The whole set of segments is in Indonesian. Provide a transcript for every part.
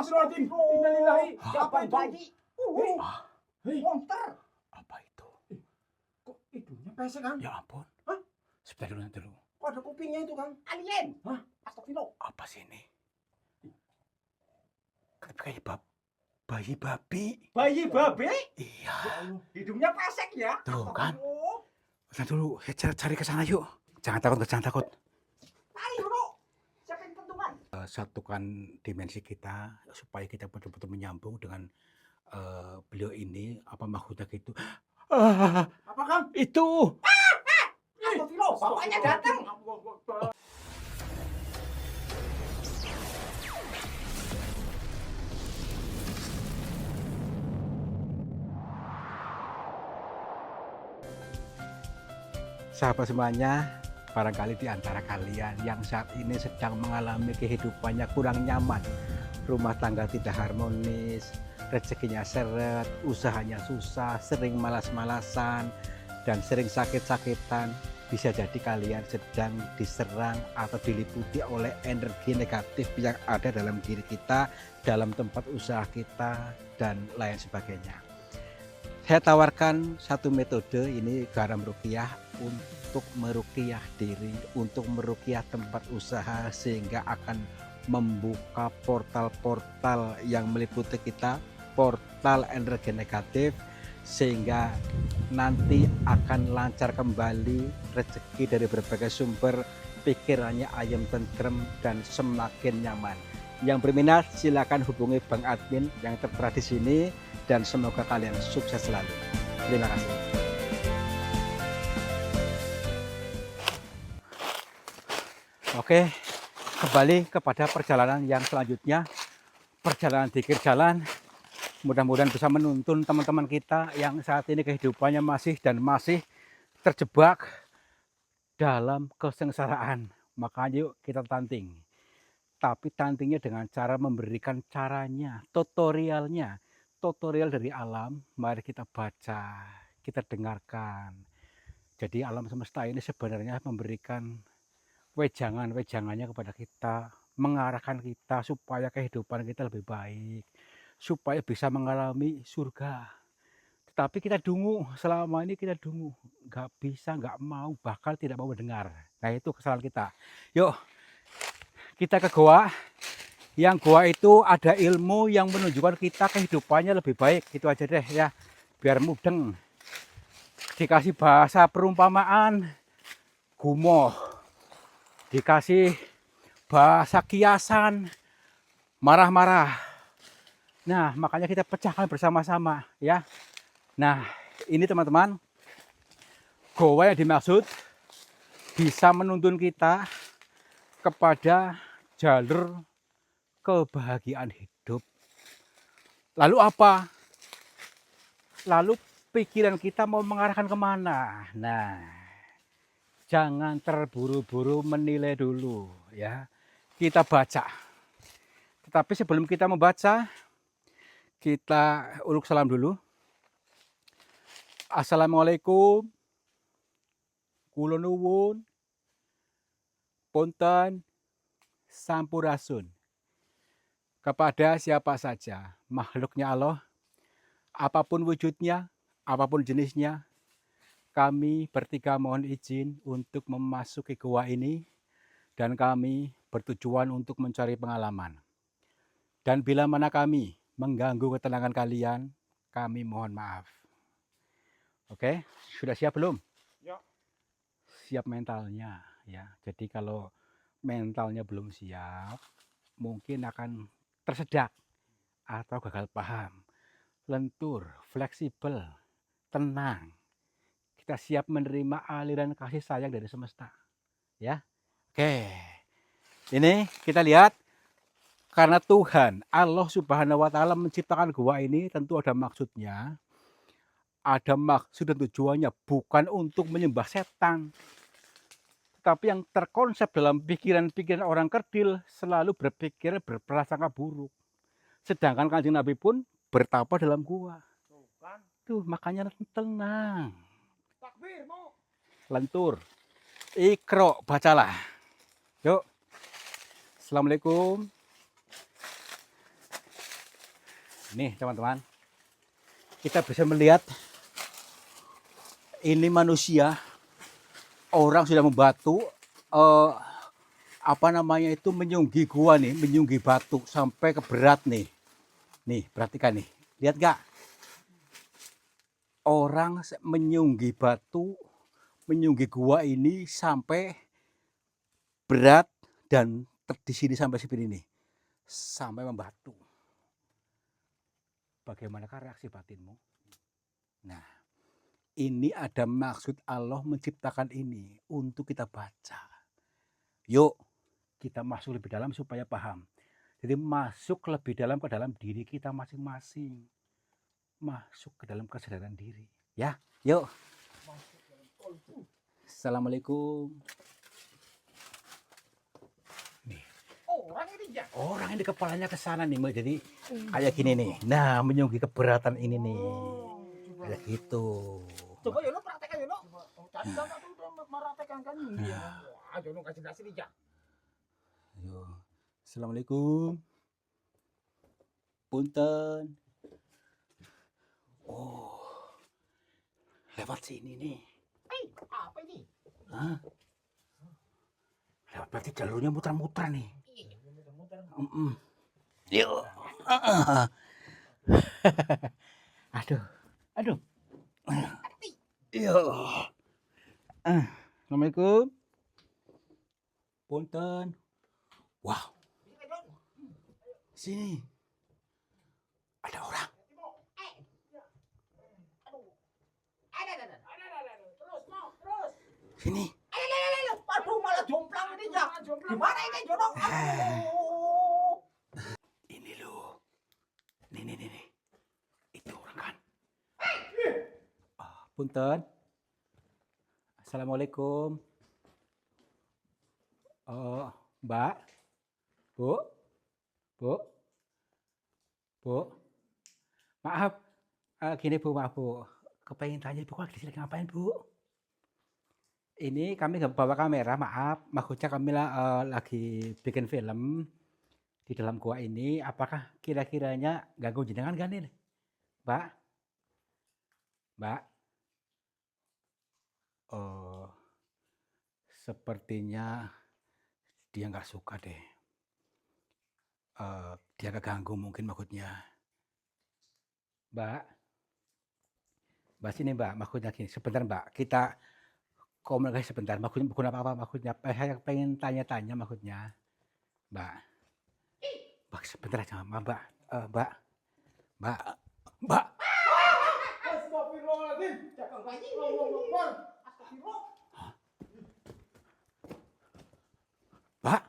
Astagfirullahaladzim. Innalillahi. Apa itu? Bayi. Monster. Apa itu? Kok hidungnya pesek, Kang? Ya ampun. Hah? Sebentar dulu, nanti dulu. Kok ada kupingnya itu, Kang? Alien. Hah? Astagfirullah. Apa sih ini? Kayak bayi babi. Bayi babe. Iya. Hidungnya pesek ya. Tuh kan. Astagfirullah. Nanti dulu, cari ke sana yuk. Jangan takut, jangan takut. Ayo dulu. Siapa yang pentungan? Satukan dimensi kita supaya kita betul-betul menyambung dengan beliau ini, apa makhluknya gitu. Apa, Kang? Itu. Astagfirullah. Bapaknya datang. Sahabat semuanya, barangkali di antara kalian yang saat ini sedang mengalami kehidupannya kurang nyaman, rumah tangga tidak harmonis, rezekinya seret, usahanya susah, sering malas-malasan, dan sering sakit-sakitan, bisa jadi kalian sedang diserang atau diliputi oleh energi negatif yang ada dalam diri kita, dalam tempat usaha kita, dan lain sebagainya. Saya tawarkan satu metode, ini garam ruqyah, untuk meruqyah diri, untuk meruqyah tempat usaha, sehingga akan membuka portal-portal yang meliputi kita, portal energi negatif, sehingga nanti akan lancar kembali rezeki dari berbagai sumber, pikirannya ayam tentrem dan semakin nyaman. Yang berminat silakan hubungi Bang Admin yang tertera di sini, dan semoga kalian sukses selalu. Terima kasih. Oke, kembali kepada perjalanan yang selanjutnya, perjalanan dikir jalan. Mudah-mudahan bisa menuntun teman-teman kita yang saat ini kehidupannya masih terjebak dalam kesengsaraan. Makanya yuk kita tanting. Tapi tantingnya dengan cara memberikan caranya, tutorial dari alam. Mari kita baca, kita dengarkan. Jadi alam semesta ini sebenarnya memberikan wejangan-wejangannya kepada kita, mengarahkan kita supaya kehidupan kita lebih baik, supaya bisa mengalami surga. Tetapi kita dungu, selama ini kita dungu, nggak bisa, nggak mau, bahkan tidak mau mendengar. Nah itu kesalahan kita. Yuk kita ke goa. Yang goa itu ada ilmu yang menunjukkan kita kehidupannya lebih baik. Itu aja deh ya, biar mudeng. Dikasih bahasa perumpamaan, gumoh. Dikasih bahasa kiasan, marah-marah. Nah, makanya kita pecahkan bersama-sama ya. Nah, ini teman-teman, goa yang dimaksud bisa menuntun kita kepada jalur kebahagiaan hidup. Lalu apa? Lalu pikiran kita mau mengarahkan kemana? Nah, jangan terburu-buru menilai dulu ya. Kita baca. Tetapi sebelum kita membaca, kita uluk salam dulu. Assalamualaikum. Kula nuwun. Punten sampurasun. Kepada siapa saja makhluknya Allah, apapun wujudnya, apapun jenisnya, kami bertiga mohon izin untuk memasuki goa ini, dan kami bertujuan untuk mencari pengalaman. Dan bila mana kami mengganggu ketenangan kalian, kami mohon maaf. Oke, sudah siap belum? Ya. Siap mentalnya ya. Jadi kalau mentalnya belum siap, mungkin akan tersedak atau gagal paham. Lentur, fleksibel, tenang. Kita siap menerima aliran kasih sayang dari semesta. Ya. Oke. Ini kita lihat, karena Tuhan Allah Subhanahu wa taala menciptakan gua ini tentu ada maksudnya. Ada maksud dan tujuannya, bukan untuk menyembah setan. Tapi yang terkonsep dalam pikiran-pikiran orang kerdil selalu berpikir berprasangka buruk. Sedangkan Kanjeng Nabi pun bertapa dalam gua. Tuh, makanya tenang. Takbir, mau. Lentur. Iqra, bacalah. Yuk. Assalamualaikum. Nih teman-teman, kita bisa melihat ini manusia, orang sudah membatu, eh, apa namanya itu menyunggi gua nih, menyunggi batu sampai ke berat nih. Nih, perhatikan nih. Lihat gak? Orang menyunggi batu, menyunggi gua ini sampai berat dan di sini sampai seperti ini. Sampai membatu. Bagaimanakah reaksi batinmu? Nah, ini ada maksud Allah menciptakan ini untuk kita baca. Yuk, kita masuk lebih dalam supaya paham. Jadi masuk lebih dalam ke dalam diri kita masing-masing. Masuk ke dalam kesadaran diri. Ya, yuk. Assalamualaikum. Nih, Orang ini ya. orang ini kepalanya ke sana nih, Mbak. Jadi kayak gini nih. Nah, menyunggi keberatan ini nih. Kayak gitu. Coba Yono praktekkan Yono. Tadi Bapak tuh udah meraktekan kan ini. Wah, Yono kasih nasi nih ya. Ayo. Assalamualaikum. Punten. Oh, lewat sini nih. Apa ini? Hah? Lewat berarti jalurnya muter-muter nih. Yuk. Aduh, aduh. Yuk. Assalamualaikum. Punten. Wow, sini. Ada orang. Sini. Aduh, malah jomplang ini ya. Gimana ini Yono? Ini loh. Nih. Itu orang kan. Punten. Assalamualaikum. Mbak. Bu. Maaf. Gini Bu, maaf Bu. Kepengen tanya Bu, lagi ngapain Bu? Ini kami nggak bawa kamera, maaf. Maksudnya kami lagi bikin film di dalam gua ini. Apakah kira-kiranya ganggu jenengan kan ini, Mbak? Mbak? Oh, sepertinya dia nggak suka deh. Dia keganggu mungkin maksudnya. Mbak sini Mbak, maksudnya gini. Sebentar Mbak, kita komunikasi sebentar. Maksudnya bukan apa-apa, maksudnya saya pengen tanya-tanya maksudnya. Mbak sebentar aja Mbak. Mbak. Astagfirullahaladzim. Jangan bayi. Astagfirullah. Astagfirullah. Mbak.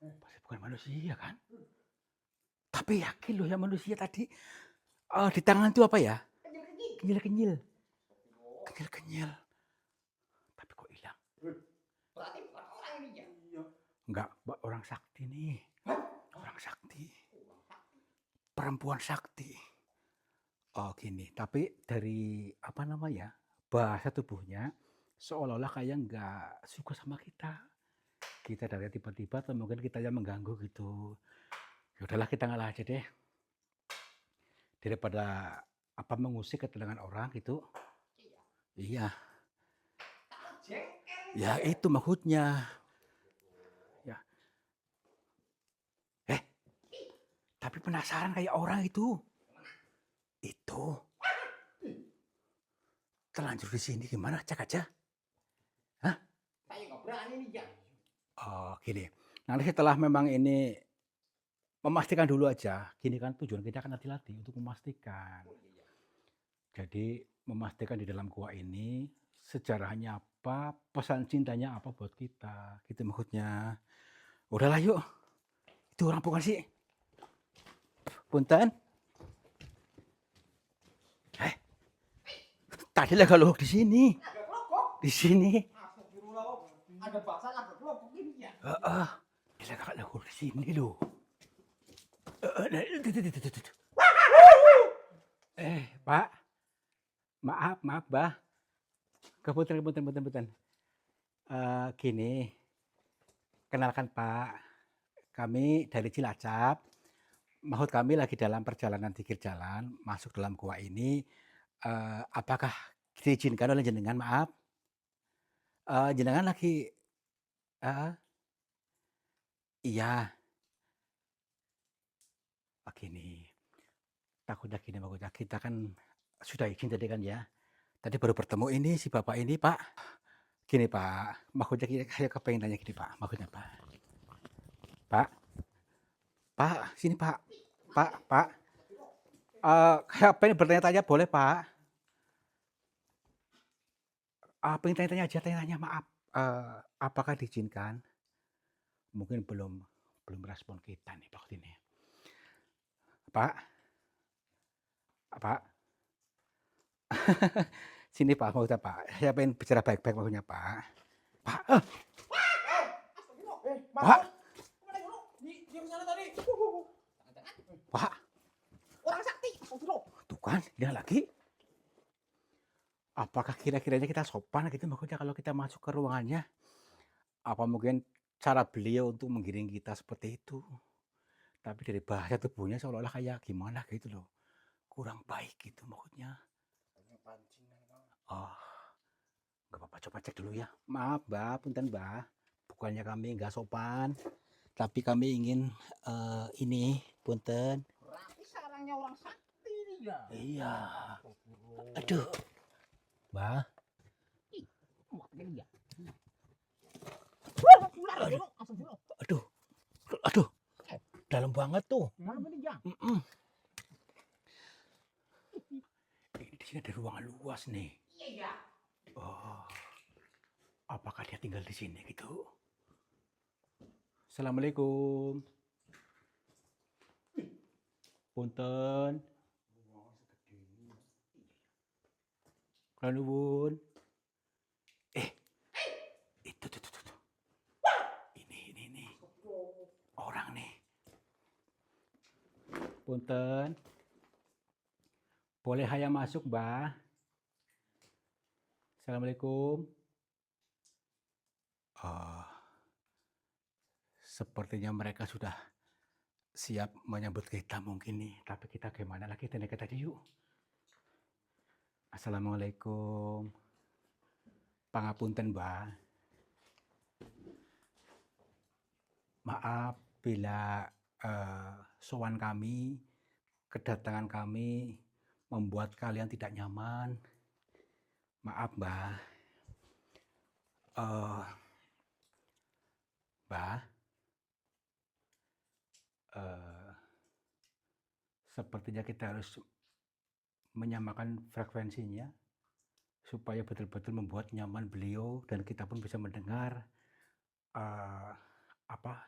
Pasti bukan manusia kan? Tapi yakin loh ya manusia tadi. Di tangan itu apa ya? Kenyil. Tapi kok hilang? Berarti bukan orang ini ya. Enggak, orang sakti nih. Orang sakti. Perempuan sakti. Oh gini, tapi dari apa namanya? Bahasa tubuhnya seolah-olah kayak nggak suka sama kita. Kita dari tiba-tiba atau mungkin kita yang mengganggu gitu. Ya udahlah kita ngalah aja deh. Daripada apa mengusik ketenangan orang gitu. Iya. Ya itu maksudnya. Ya. Tapi penasaran kayak orang itu. Itu. Terlanjur di sini gimana? Cek aja. Hah? Saya nggak berani nih ya. Oh, gini. Nanti setelah memang ini memastikan dulu aja. Gini kan tujuan kita kan hati-hati untuk memastikan. Jadi memastikan di dalam gua ini sejarahnya apa, pesan cintanya apa buat kita. Gitu maksudnya. Udahlah yuk. Itu orang bukan sih? Punten. Tadi lah kalau di sini. Di sini. Astagfirullah. Ada bahasa lagu kelompok ini ya. Dia kakak lagu di sini loh. Pak. Maaf, Bah. Kepunten. Gini. Kenalkan Pak, kami dari Cilacap. Maksud kami lagi dalam perjalanan pikir jalan masuk dalam gua ini. Apakah diizinkan oleh jenengan? Maaf, jenengan lagi heeh, iya. Gini, takutnya kita kan sudah izin tadi kan ya. Tadi baru bertemu ini si bapak ini Pak. Gini Pak, maksudnya saya kepengen tanya gini Pak, maksudnya Pak. Pak, Pak, sini Pak. Pak, saya pengen bertanya-tanya boleh Pak? Pengen tanya-tanya aja, tanya-tanya maaf. Apakah diizinkan? Mungkin belum respon kita nih Pak ini. Pak, Pak, sini Pak, maksudnya Pak. Saya pengen bicara baik-baik maksudnya Pak. Pak, Pak, Diam sana tadi. Pak, Orang sakti. tuh kan, dia lagi. Apakah kira-kiranya kita sopan gitu maksudnya kalau kita masuk ke ruangannya? Apa mungkin cara beliau untuk menggiring kita seperti itu? Tapi dari bahasa tubuhnya seolah-olah kayak gimana gitu loh. Kurang baik gitu maksudnya. Oh, nggak apa-apa, coba cek dulu ya. Maaf Mbak, punten Mbak. Bukannya kami nggak sopan, tapi kami ingin ini, punten. Berarti sarangnya orang sakti dia. Iya. Aduh, Mbak. Dia. Aduh, aduh, dalam banget tuh. Mana dia? Ini di sini ada ruangan luas nih. Iya. Oh, apakah dia tinggal di sini gitu? Assalamualaikum. Punten. Kula nuwun. Itu tuh. Ini. Orang nih. Punten. Boleh saya masuk, Mbah? Assalamualaikum. Sepertinya mereka sudah siap menyambut kita mungkin nih. Tapi kita gimana lagi? Kita tadi yuk. Assalamualaikum. Pangapunten, Mbah. Maaf bila sowan kami, kedatangan kami membuat kalian tidak nyaman. Maaf, Mbah. Mbah, sepertinya kita harus menyamakan frekuensinya supaya betul-betul membuat nyaman beliau dan kita pun bisa mendengar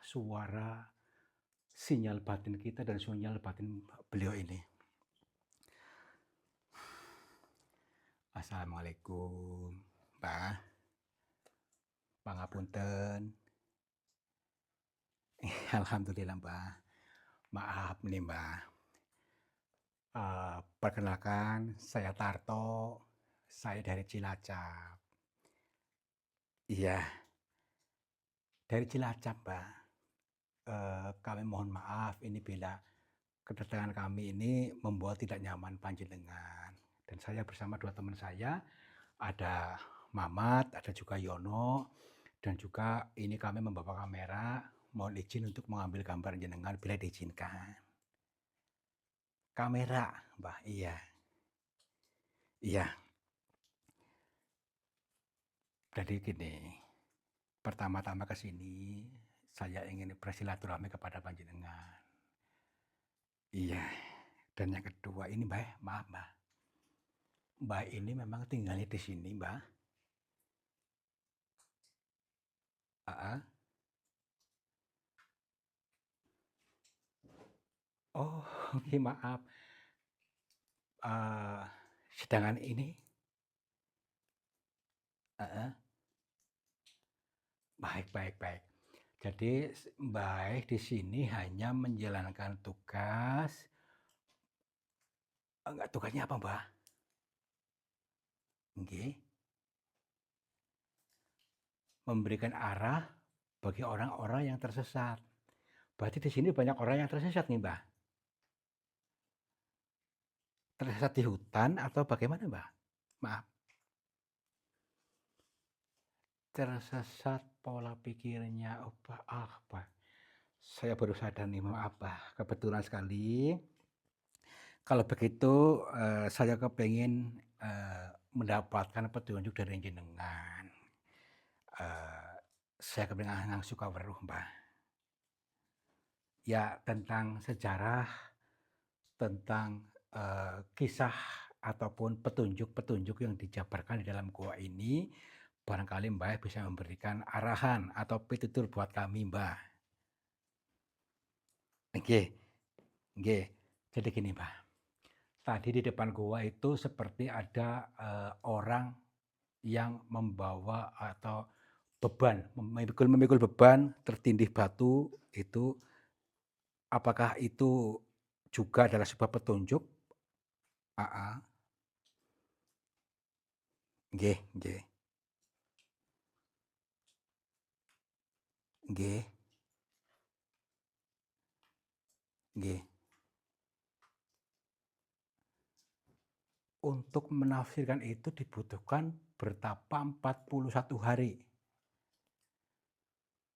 suara sinyal batin kita dan sinyal batin beliau ini. Assalamualaikum, Mbah. Pangapunten. Alhamdulillah, Mbah. Maaf nih, Mbah. Perkenalkan, saya Tarto. Saya dari Cilacap. Iya, dari Cilacap, Mbah. Kami mohon maaf ini bila kedatangan kami ini membuat tidak nyaman panjenengan. Dan saya bersama dua teman saya, ada Mamat, ada juga Yono, dan juga ini kami membawa kamera. Mohon izin untuk mengambil gambar jenengan bila diizinkan. Kamera, Mbah, iya. Iya. Jadi gini, pertama-tama ke sini saya ingin bersilaturahmi kepada panjenengan. Iya. Dan yang kedua ini, Mbah, maaf, Mbah. Mbah ini memang tinggalnya di sini, Mbah. Oh, oke, maaf. Sedangkan ini, baik. Jadi Mbah di sini hanya menjalankan tugas. Enggak, tugasnya apa, Mbah? Nggih. Memberikan arah, bagi orang-orang yang tersesat. Berarti di sini banyak orang yang tersesat nih, Mbah. Tersesat di hutan atau bagaimana, Mbah? Maaf. Tersesat pola pikirnya, apa? Saya baru sadar nih, maaf, Mbah. Kebetulan sekali. Kalau begitu, saya kepengen mendapatkan petunjuk dari jenengan. Saya kepengen suka weruh, Mbah. Ya, tentang sejarah, tentang kisah ataupun petunjuk-petunjuk yang dijabarkan di dalam gua ini, barangkali Mbah bisa memberikan arahan atau pitutur buat kami, Mbah. Nggih, nggih. Jadi gini, Mbah. Tadi di depan gua itu seperti ada orang yang membawa atau beban, memikul beban, tertindih batu itu, apakah itu juga adalah sebuah petunjuk? Heeh. Nggih, nggih, nggih, nggih. Untuk menafsirkan itu dibutuhkan bertapa 41 hari.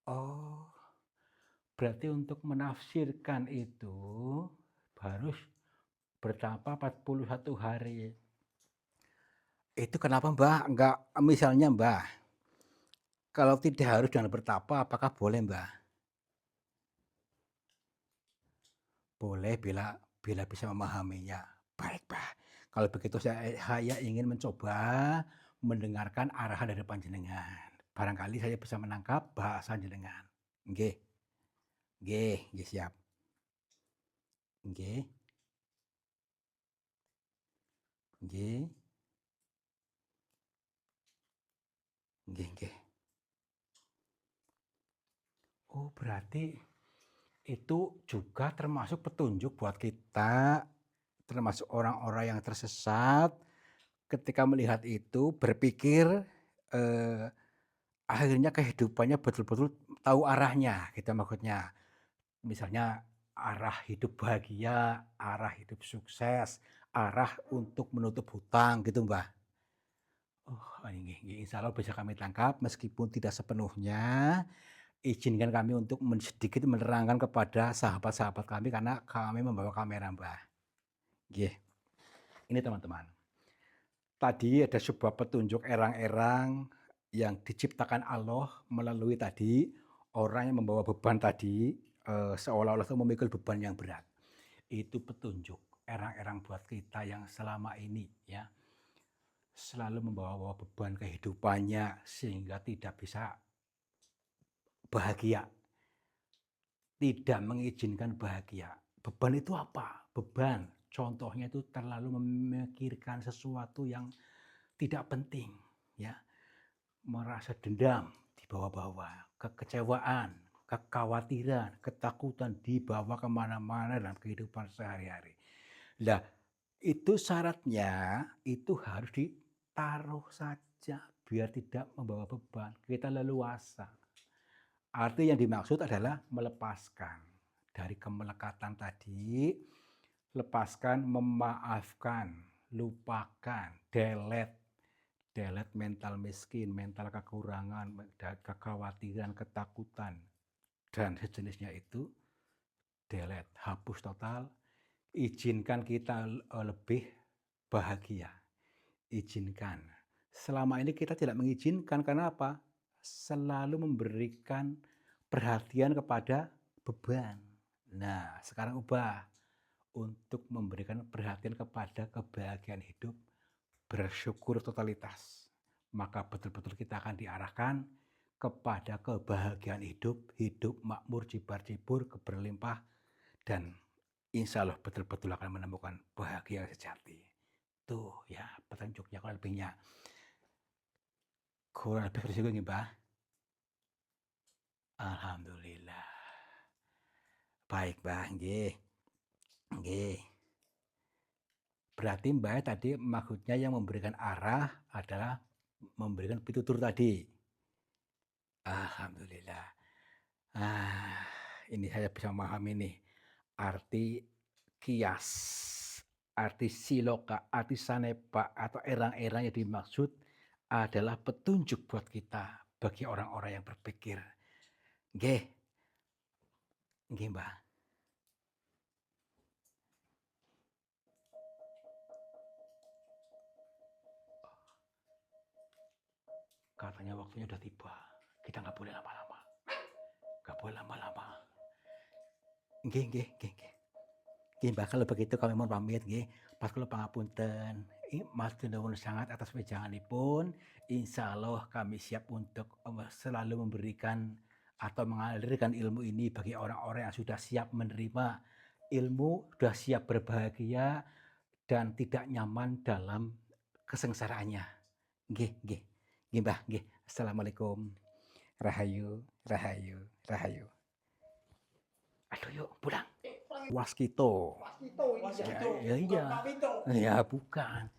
Oh, berarti untuk menafsirkan itu harus bertapa 41 hari. Itu kenapa, Mbah? Enggak, misalnya, Mbah, kalau tidak harus dengan bertapa, apakah boleh, Mbah? Boleh bila bila bisa memahaminya. Baik, Mbah. Kalau begitu saya ingin mencoba mendengarkan arahan dari panjenengan. Barangkali saya bisa menangkap bahasa jenengan. Nggih, nggih, nggih siap. Nggih, nggih, nggih, nggih. Oh, berarti itu juga termasuk petunjuk buat kita, termasuk orang-orang yang tersesat, ketika melihat itu berpikir, eee, akhirnya kehidupannya betul-betul tahu arahnya, gitu maksudnya. Misalnya arah hidup bahagia, arah hidup sukses, arah untuk menutup hutang gitu, Mbah. Oh, nggih, nggih, insyaallah bisa kami tangkap meskipun tidak sepenuhnya. Izinkan kami untuk sedikit menerangkan kepada sahabat-sahabat kami karena kami membawa kamera, Mbah. Nggih, ini teman-teman. Tadi ada sebuah petunjuk erang-erang yang diciptakan Allah melalui tadi orang yang membawa beban tadi, seolah-olah itu memikul beban yang berat. Itu petunjuk erang-erang buat kita yang selama ini ya, selalu membawa beban kehidupannya sehingga tidak bisa bahagia, tidak mengizinkan bahagia. Beban itu apa? Beban, contohnya itu terlalu memikirkan sesuatu yang tidak penting, ya. Merasa dendam dibawa-bawa, kekecewaan, kekhawatiran, ketakutan dibawa kemana-mana dalam kehidupan sehari-hari. Lah, itu syaratnya itu harus ditaruh saja biar tidak membawa beban. Kita leluasa. Arti yang dimaksud adalah melepaskan dari kemelekatan tadi, lepaskan, memaafkan, lupakan, delete. Delete mental miskin, mental kekurangan, kekhawatiran, ketakutan, dan sejenisnya itu delete, hapus total. Izinkan kita lebih bahagia. Izinkan. Selama ini kita tidak mengizinkan karena apa? Selalu memberikan perhatian kepada beban. Nah, sekarang ubah untuk memberikan perhatian kepada kebahagiaan hidup, bersyukur totalitas. Maka betul-betul kita akan diarahkan kepada kebahagiaan hidup, hidup makmur, jibar-jibur, berlimpah, dan insya Allah betul-betul akan menemukan bahagia sejati. Tuh ya petunjuknya kurang lebihnya. Kurang lebih seperti itu, Mbah. Alhamdulillah. Baik, Mbah, nggih. Nggih. Berarti Mbah tadi maksudnya yang memberikan arah adalah memberikan pitutur tadi. Alhamdulillah. Ah, ini saya bisa memahami nih arti kias, arti siloka, arti sanepa atau erang-erang yang dimaksud adalah petunjuk buat kita bagi orang-orang yang berpikir. Nggih, nggih Mbah. Katanya waktunya udah tiba. Kita nggak boleh lama-lama. Nggak boleh lama-lama. Nggih, nggih, nggih, nggih. Nggih, Mbah, kalau begitu kami mohon pamit nggih. Pas kula pangapunten. Matur nuwun sangat atas wejanganipun. Insyaallah kami siap untuk selalu memberikan atau mengalirkan ilmu ini bagi orang-orang yang sudah siap menerima ilmu, sudah siap berbahagia dan tidak nyaman dalam kesengsaraannya. Nggih, nggih. Nggih, Mbah, nggih. Assalamualaikum. Rahayu, rahayu, rahayu. Aduh yuk pulang. Waskito. Waskito. Ya, iya. Pak Wito. Ya bukan.